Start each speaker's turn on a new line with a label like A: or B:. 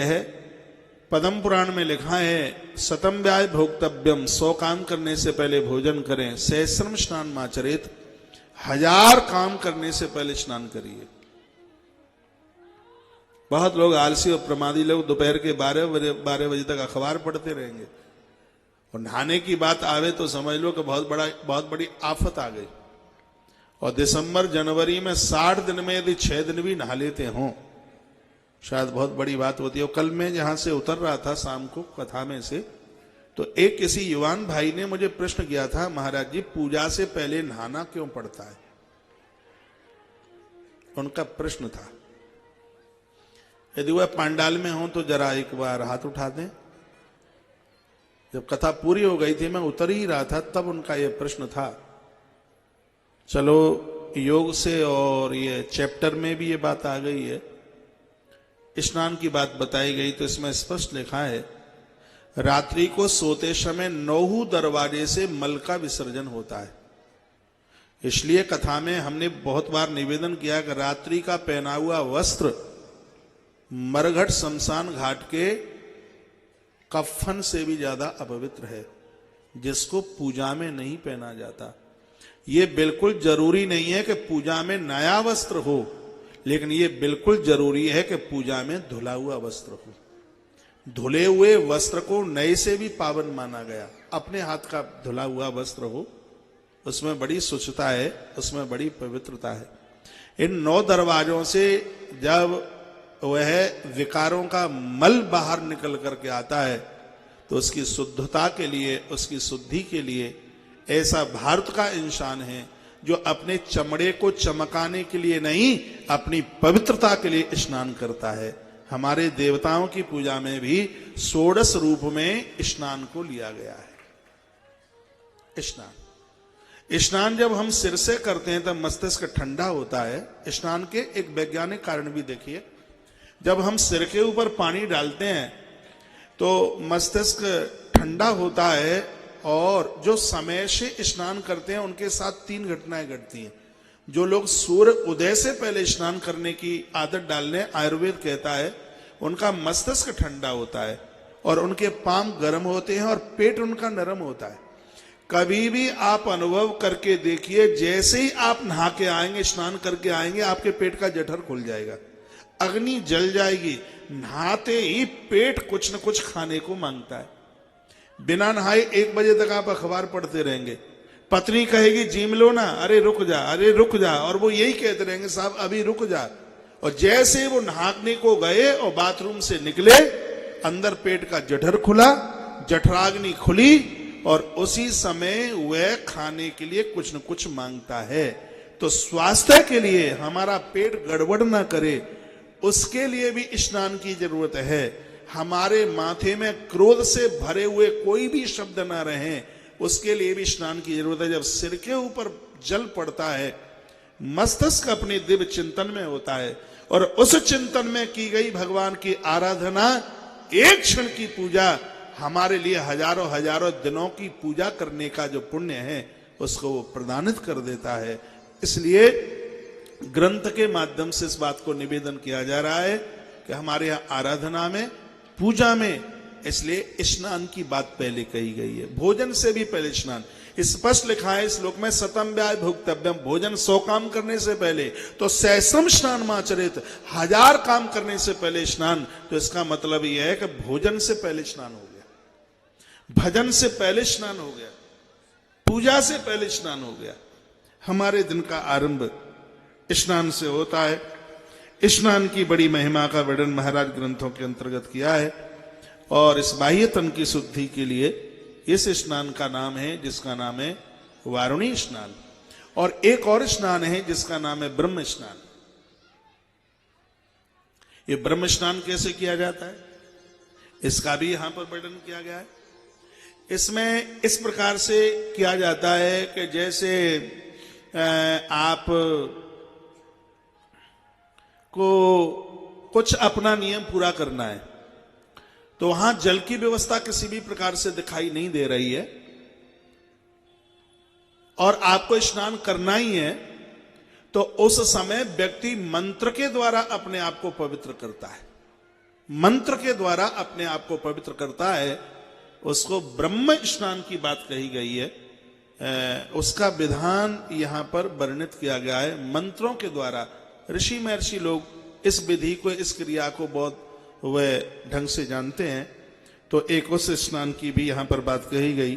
A: है पद्म पुराण में लिखा है, शतम व्याय भोक्तव्यम, 100 काम करने से पहले भोजन करें, सहस्रम स्नान माचरेत, 1000 काम करने से पहले स्नान करिए। बहुत लोग आलसी और प्रमादी लोग दोपहर के 12 बजे तक अखबार पढ़ते रहेंगे और नहाने की बात आवे तो समझ लो कि बहुत बड़ी आफत आ गई। और दिसंबर जनवरी में 60 दिन में यदि 6 दिन भी नहा लेते हों शायद बहुत बड़ी बात होती है। और कल मैं जहां से उतर रहा था शाम को कथा में से, तो एक किसी युवान भाई ने मुझे प्रश्न किया था, महाराज जी पूजा से पहले नहाना क्यों पड़ता है? उनका प्रश्न था। यदि वह पांडाल में हो तो जरा एक बार हाथ उठा दें। जब कथा पूरी हो गई थी मैं उतर ही रहा था तब उनका यह प्रश्न था। चलो योग से और ये चैप्टर में भी ये बात आ गई है, स्नान की बात बताई गई, तो इसमें स्पष्ट लिखा है रात्रि को सोते समय 9 दरवाजे से मल का विसर्जन होता है। इसलिए कथा में हमने बहुत बार निवेदन किया कि रात्रि का पहना हुआ वस्त्र मरघट शमशान घाट के कफन से भी ज्यादा अपवित्र है, जिसको पूजा में नहीं पहना जाता। ये बिल्कुल जरूरी नहीं है कि पूजा में नया वस्त्र हो, लेकिन ये बिल्कुल जरूरी है कि पूजा में धुला हुआ वस्त्र हो। धुले हुए वस्त्र को नए से भी पावन माना गया। अपने हाथ का धुला हुआ वस्त्र हो, उसमें बड़ी शुचिता है, उसमें बड़ी पवित्रता है। इन 9 दरवाजों से जब वह विकारों का मल बाहर निकल करके आता है तो उसकी शुद्धता के लिए, उसकी शुद्धि के लिए ऐसा भारत का इंसान है जो अपने चमड़े को चमकाने के लिए नहीं, अपनी पवित्रता के लिए स्नान करता है। हमारे देवताओं की पूजा में भी 16 रूप में स्नान को लिया गया है। स्नान जब हम सिर से करते हैं तब मस्तिष्क ठंडा होता है। स्नान के एक वैज्ञानिक कारण भी देखिए, जब हम सिर के ऊपर पानी डालते हैं तो मस्तिष्क ठंडा होता है और जो समय से स्नान करते हैं उनके साथ 3 घटनाएं घटती हैं। जो लोग सूर्य उदय से पहले स्नान करने की आदत डाल लें, आयुर्वेद कहता है उनका मस्तिष्क ठंडा होता है और उनके पाम गर्म होते हैं और पेट उनका नरम होता है। कभी भी आप अनुभव करके देखिए, जैसे ही आप नहा के आएंगे, स्नान करके आएंगे, आपके पेट का जठर खुल जाएगा, अग्नि जल जाएगी। नहाते ही पेट कुछ न कुछ खाने को मांगता है। बिना नहाए 1 बजे तक आप अखबार पढ़ते रहेंगे, पत्नी कहेगी जिम लो ना, अरे रुक जा, अरे रुक जा, और वो यही कहते रहेंगे साहब अभी रुक जा। और जैसे वो नहाने को गए और बाथरूम से निकले, अंदर पेट का जठर खुला, जठराग्नि खुली और उसी समय वह खाने के लिए कुछ न कुछ मांगता है। तो स्वास्थ्य के लिए, हमारा पेट गड़बड़ ना करे, उसके लिए भी स्नान की जरूरत है। हमारे माथे में क्रोध से भरे हुए कोई भी शब्द ना रहे, उसके लिए भी स्नान की जरूरत है। जब सिर के ऊपर जल पड़ता है, मस्तिष्क अपने दिव्य चिंतन में होता है और उस चिंतन में की गई भगवान की आराधना, एक क्षण की पूजा हमारे लिए हजारों हजारों दिनों की पूजा करने का जो पुण्य है उसको वो प्रदानित कर देता है। इसलिए ग्रंथ के माध्यम से इस बात को निवेदन किया जा रहा है कि हमारे यहाँ आराधना में, पूजा में, इसलिए स्नान की बात पहले कही गई है। भोजन से भी पहले स्नान स्पष्ट लिखा है श्लोक में, शतम व्याय भोक्तव्यम, भोजन 100 काम करने से पहले, तो सहस्रम स्नान माचरेत, 1000 काम करने से पहले स्नान। तो इसका मतलब यह है कि भोजन से पहले स्नान हो गया, भजन से पहले स्नान हो गया, पूजा से पहले स्नान हो गया। हमारे दिन का आरंभ स्नान से होता है। स्नान की बड़ी महिमा का वर्णन महाराज ग्रंथों के अंतर्गत किया है और इस बाह्य तन की शुद्धि के लिए इस स्नान का नाम है, जिसका नाम है वारुणी स्नान। और एक और स्नान है जिसका नाम है ब्रह्म स्नान। ये ब्रह्म स्नान कैसे किया जाता है, इसका भी यहां पर वर्णन किया गया है। इसमें इस प्रकार से किया जाता है कि जैसे आप को कुछ अपना नियम पूरा करना है, तो वहां जल की व्यवस्था किसी भी प्रकार से दिखाई नहीं दे रही है और आपको स्नान करना ही है, तो उस समय व्यक्ति मंत्र के द्वारा अपने आप को पवित्र करता है। मंत्र के द्वारा अपने आप को पवित्र करता है, उसको ब्रह्म स्नान की बात कही गई है। उसका विधान यहां पर वर्णित किया गया है। मंत्रों के द्वारा ऋषि महर्षि लोग इस विधि को, इस क्रिया को बहुत वह ढंग से जानते हैं। तो एक उस स्नान की भी यहां पर बात कही गई।